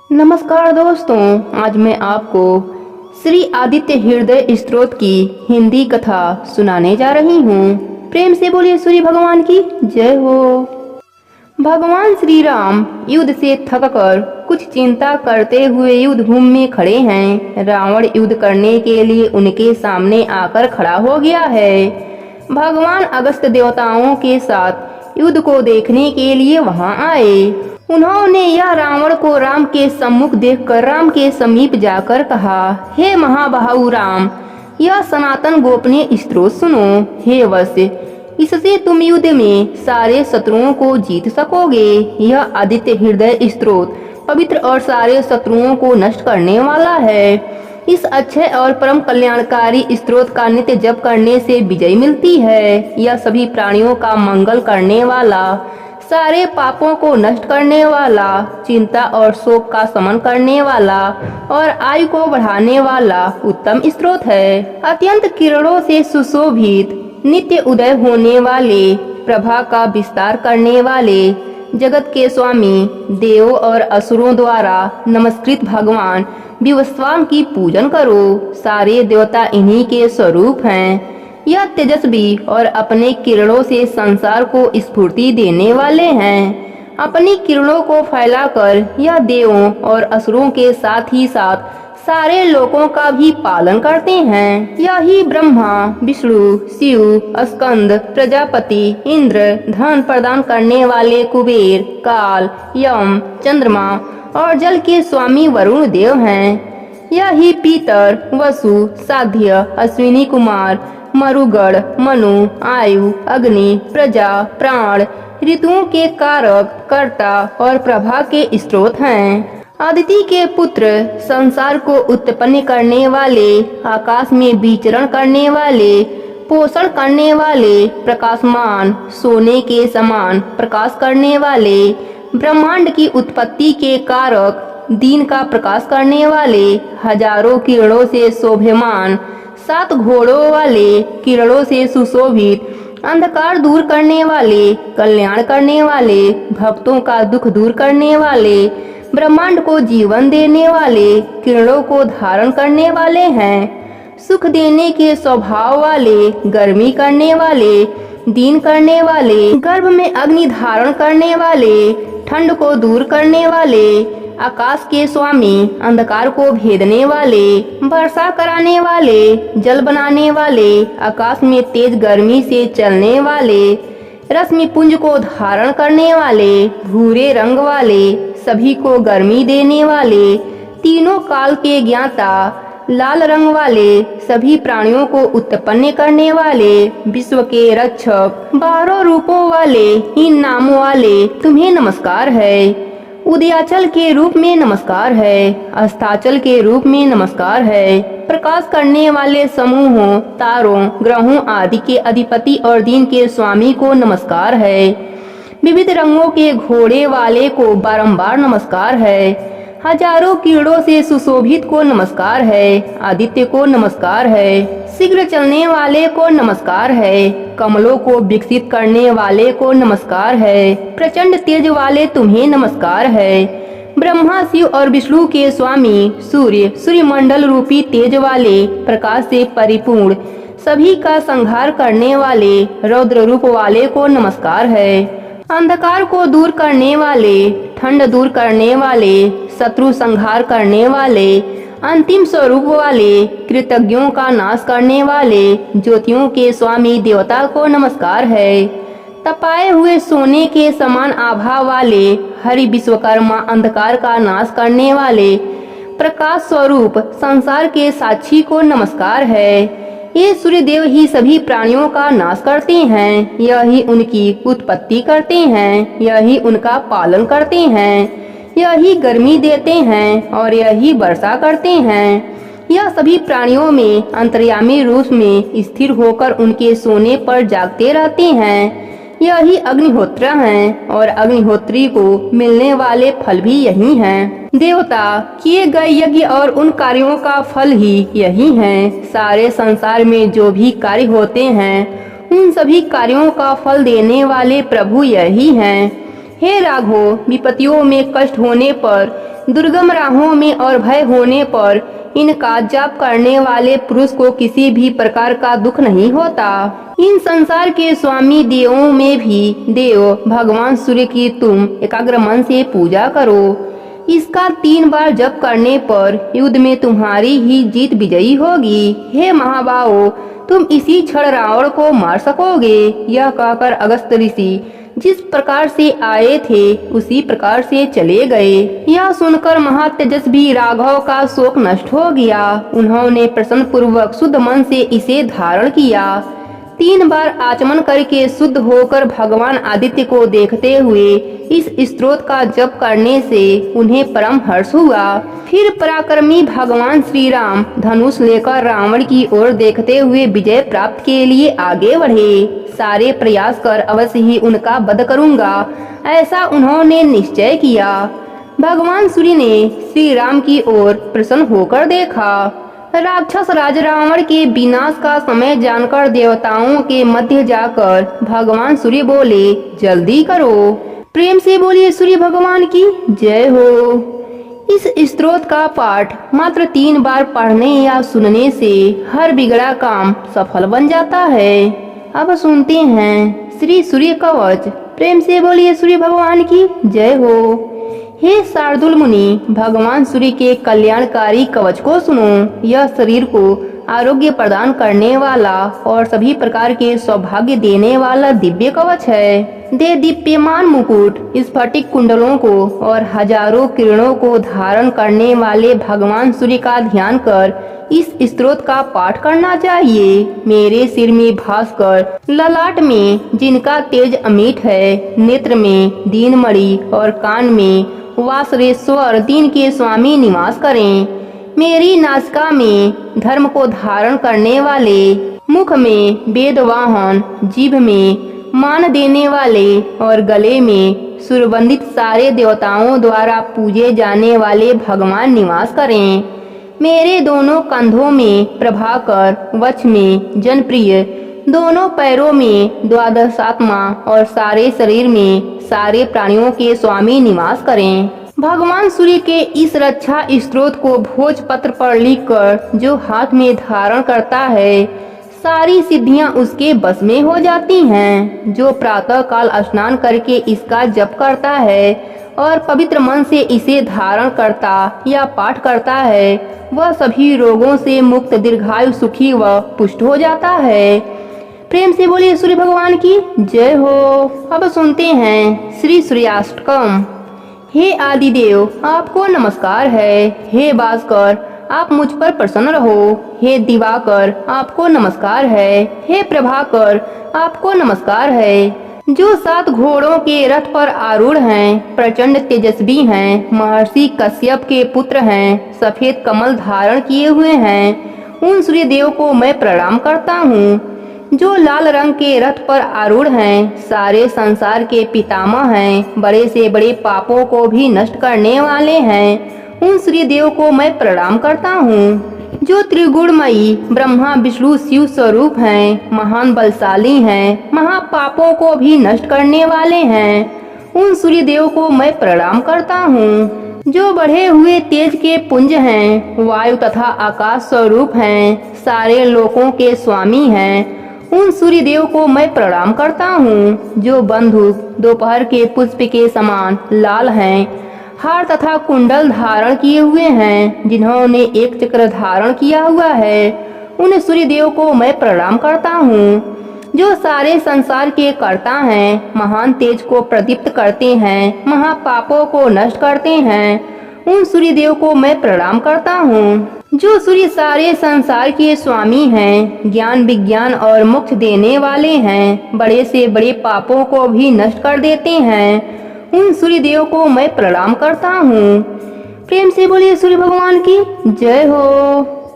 नमस्कार दोस्तों, आज मैं आपको श्री आदित्य हृदय स्तोत्र की हिंदी कथा सुनाने जा रही हूँ। प्रेम से बोलिए सूर्य भगवान की जय हो। भगवान श्री राम युद्ध से थककर कुछ चिंता करते हुए युद्ध भूमि में खड़े हैं। रावण युद्ध करने के लिए उनके सामने आकर खड़ा हो गया है। भगवान अगस्त देवताओं के साथ युद्ध को देखने के लिए वहां आए। उन्होंने यह रावण को राम के सम्मुख देखकर राम के समीप जाकर कहा, हे महाबाहु राम, यह सनातन गोपनीय स्तोत्र सुनो। हे वत्स, इससे तुम युद्ध में सारे शत्रुओं को जीत सकोगे। यह आदित्य हृदय स्तोत्र पवित्र और सारे शत्रुओं को नष्ट करने वाला है। इस अच्छे और परम कल्याणकारी स्तोत्र का नित्य जप करने से विजय मिलती है। यह सभी प्राणियों का मंगल करने वाला, सारे पापों को नष्ट करने वाला, चिंता और शोक का शमन करने वाला और आयु को बढ़ाने वाला उत्तम स्तोत्र है। अत्यंत किरणों से सुशोभित, नित्य उदय होने वाले, प्रभा का विस्तार करने वाले, जगत के स्वामी, देवों और असुरों द्वारा नमस्कृत भगवान विवस्वान की पूजन करो। सारे देवता इन्हीं के स्वरूप हैं। यह तेजस्वी और अपने किरणों से संसार को स्फूर्ति देने वाले हैं। अपनी किरणों को फैलाकर यह देवों और असुरों के साथ ही साथ सारे लोकों का भी पालन करते हैं। यही ब्रह्मा, विष्णु, शिव, स्कंद, प्रजापति, इंद्र, धन प्रदान करने वाले कुबेर, काल, यम, चंद्रमा और जल के स्वामी वरुण देव हैं। यही पीतर, वसु, साध्य, अश्विनी कुमार, मरुगढ़, मनु, आयु, अग्नि, प्रजा, प्राण, ऋतुओं के कारक, कर्ता और प्रभा के स्रोत हैं। अदिति के पुत्र, संसार को उत्पन्न करने वाले, आकाश में विचरण करने वाले, पोषण करने वाले, प्रकाशमान, सोने के समान प्रकाश करने वाले, ब्रह्मांड की उत्पत्ति के कारक, दिन का प्रकाश करने वाले, हजारों किरणों से शोभमान, 7 घोड़ों वाले, किरणों से सुशोभित, अंधकार दूर करने वाले, कल्याण करने वाले, भक्तों का दुख दूर करने वाले, ब्रह्मांड को जीवन देने वाले, किरणों को धारण करने वाले हैं। सुख देने के स्वभाव वाले, गर्मी करने वाले, दीन करने वाले, गर्भ में अग्नि धारण करने वाले, ठंड को दूर करने वाले, आकाश के स्वामी, अंधकार को भेदने वाले, वर्षा कराने वाले, जल बनाने वाले, आकाश में तेज गर्मी से चलने वाले, रश्मि पुंज को धारण करने वाले, भूरे रंग वाले, सभी को गर्मी देने वाले, तीनों काल के ज्ञाता, लाल रंग वाले, सभी प्राणियों को उत्पन्न करने वाले, विश्व के रक्षक, 12 रूपों वाले, इन नामों वाले तुम्हें नमस्कार है। उदयाचल के रूप में नमस्कार है, अस्ताचल के रूप में नमस्कार है। प्रकाश करने वाले समूहों, तारों, ग्रहों आदि के अधिपति और दिन के स्वामी को नमस्कार है। विविध रंगों के घोड़े वाले को बारंबार नमस्कार है। हजारों किरणों से सुशोभित को नमस्कार है। आदित्य को नमस्कार है। शीघ्र चलने वाले को नमस्कार है। कमलों को विकसित करने वाले को नमस्कार है। प्रचंड तेज वाले तुम्हें नमस्कार है। ब्रह्मा, शिव और विष्णु के स्वामी, सूर्य, सूर्यमंडल रूपी तेज वाले, प्रकाश से परिपूर्ण, सभी का संहार करने वाले, रौद्र रूप वाले को नमस्कार है। अंधकार को दूर करने वाले, ठंड दूर करने वाले, शत्रु संहार करने वाले, अंतिम स्वरूप वाले, कृतज्ञों का नाश करने वाले, ज्योतियों के स्वामी देवता को नमस्कार है। तपाए हुए सोने के समान आभा वाले, हरि विश्वकर्मा, अंधकार का नाश करने वाले, प्रकाश स्वरूप, संसार के साक्षी को नमस्कार है। ये सूर्यदेव ही सभी प्राणियों का नाश करते हैं। यही उनकी उत्पत्ति करते हैं। यही उनका पालन करते हैं। यही गर्मी देते हैं और यही वर्षा करते हैं। यह सभी प्राणियों में अंतर्यामी रूप में स्थिर होकर उनके सोने पर जागते रहते हैं। यही अग्निहोत्र हैं और अग्निहोत्री को मिलने वाले फल भी यही हैं। देवता किए गए यज्ञ और उन कार्यों का फल ही यही हैं। सारे संसार में जो भी कार्य होते हैं, उन सभी कार्यों का फल देने वाले प्रभु यही हैं। हे राघो, विपत्तियों में कष्ट होने पर दुर्गम राहों में और भय होने पर इनका जाप करने वाले पुरुष को किसी भी प्रकार का दुख नहीं होता। इन संसार के स्वामी देवों में भी देव भगवान सूर्य की तुम एकाग्र मन से पूजा करो। इसका 3 बार जप करने पर युद्ध में तुम्हारी ही जीत विजयी होगी। हे महाबाहो, तुम इसी क्षण रावण को मार सकोगे। यह कहकर अगस्त ऋषि जिस प्रकार से आए थे उसी प्रकार से चले गए। यह सुनकर महातेजस्वी राघव का शोक नष्ट हो गया। उन्होंने प्रसन्न पूर्वक शुद्ध मन से इसे धारण किया। 3 बार आचमन करके शुद्ध होकर भगवान आदित्य को देखते हुए इस स्तोत्र का जप करने से उन्हें परम हर्ष हुआ। फिर पराक्रमी भगवान श्री राम धनुष लेकर रावण की ओर देखते हुए विजय प्राप्त के लिए आगे बढ़े। सारे प्रयास कर अवश्य ही उनका वध करूंगा, ऐसा उन्होंने निश्चय किया। भगवान सूर्य ने श्री राम की ओर प्रसन्न होकर देखा। राक्षस राज रावण के विनाश का समय जानकर देवताओं के मध्य जाकर भगवान सूर्य बोले, जल्दी करो। प्रेम से बोलिए सूर्य भगवान की जय हो। इस स्तोत्र का पाठ मात्र 3 बार पढ़ने या सुनने से हर बिगड़ा काम सफल बन जाता है। अब सुनते हैं श्री सूर्य कवच। प्रेम से बोलिए सूर्य भगवान की जय हो। हे शार्दुल मुनि, भगवान सूर्य के कल्याणकारी कवच को सुनो। यह शरीर को आरोग्य प्रदान करने वाला और सभी प्रकार के सौभाग्य देने वाला दिव्य कवच है। दे दीप्यमान मुकुट, स्फटिक कुंडलों को और हजारों किरणों को धारण करने वाले भगवान सूर्य का ध्यान कर इस स्तोत्र का पाठ करना चाहिए। मेरे सिर में भास्कर, ललाट में जिनका तेज अमिट है, नेत्र में दीनमणि और कान में वासरेश्वर दीन के स्वामी निवास करें। मेरी नासिका में धर्म को धारण करने वाले, मुख में वेदवाहन, जीभ में मान देने वाले और गले में सुरवंदित सारे देवताओं द्वारा पूजे जाने वाले भगवान निवास करें। मेरे दोनों कंधों में प्रभाकर, वक्ष में जनप्रिय, दोनों पैरों में द्वादशात्मा और सारे शरीर में सारे प्राणियों के स्वामी निवास करें। भगवान सूर्य के इस रक्षा स्तोत्र को भोजपत्र पर लिखकर जो हाथ में धारण करता है, सारी सिद्धियां उसके बस में हो जाती हैं। जो प्रातः काल स्नान करके इसका जप करता है और पवित्र मन से इसे धारण करता या पाठ करता है, वह सभी रोगों से मुक्त, दीर्घायु, सुखी व पुष्ट हो जाता है। प्रेम से बोलिए सूर्य भगवान की जय हो। अब सुनते हैं श्री सूर्याष्टकम। हे आदिदेव, आपको नमस्कार है। हे भास्कर, आप मुझ पर प्रसन्न रहो। हे दिवाकर, आपको नमस्कार है। हे प्रभाकर, आपको नमस्कार है। जो 7 घोड़ों के रथ पर आरूढ़ हैं, प्रचंड तेजस्वी हैं, महर्षि कश्यप के पुत्र हैं, सफेद कमल धारण किए हुए हैं, उन सूर्य देव को मैं प्रणाम करता हूँ। जो लाल रंग के रथ पर आरूढ़ हैं, सारे संसार के पितामह हैं, बड़े से बड़े पापों को भी नष्ट करने वाले हैं, उन सूर्य देव को मैं प्रणाम करता हूँ। जो त्रिगुणमयी ब्रह्मा विष्णु शिव स्वरूप हैं, महान बलशाली हैं, महापापों को भी नष्ट करने वाले हैं, उन सूर्य देव को मैं प्रणाम करता हूँ। जो बढ़े हुए तेज के पुंज हैं, वायु तथा आकाश स्वरूप हैं, सारे लोकों के स्वामी हैं, उन सूर्य देव को मैं प्रणाम करता हूँ। जो बंधु दोपहर के पुष्प के समान लाल हैं, हार तथा कुंडल धारण किए हुए हैं, जिन्होंने एक चक्र धारण किया हुआ है, उन सूर्य देव को मैं प्रणाम करता हूँ। जो सारे संसार के कर्ता हैं, महान तेज को प्रदीप्त करते हैं, महापापों को नष्ट करते हैं, उन सूर्य देव को मैं प्रणाम करता हूँ। जो सूर्य सारे संसार के स्वामी हैं, ज्ञान विज्ञान और मोक्ष देने वाले हैं, बड़े से बड़े पापों को भी नष्ट कर देते हैं, उन सूर्य देव को मैं प्रणाम करता हूँ। प्रेम से बोलिए सूर्य भगवान की जय हो।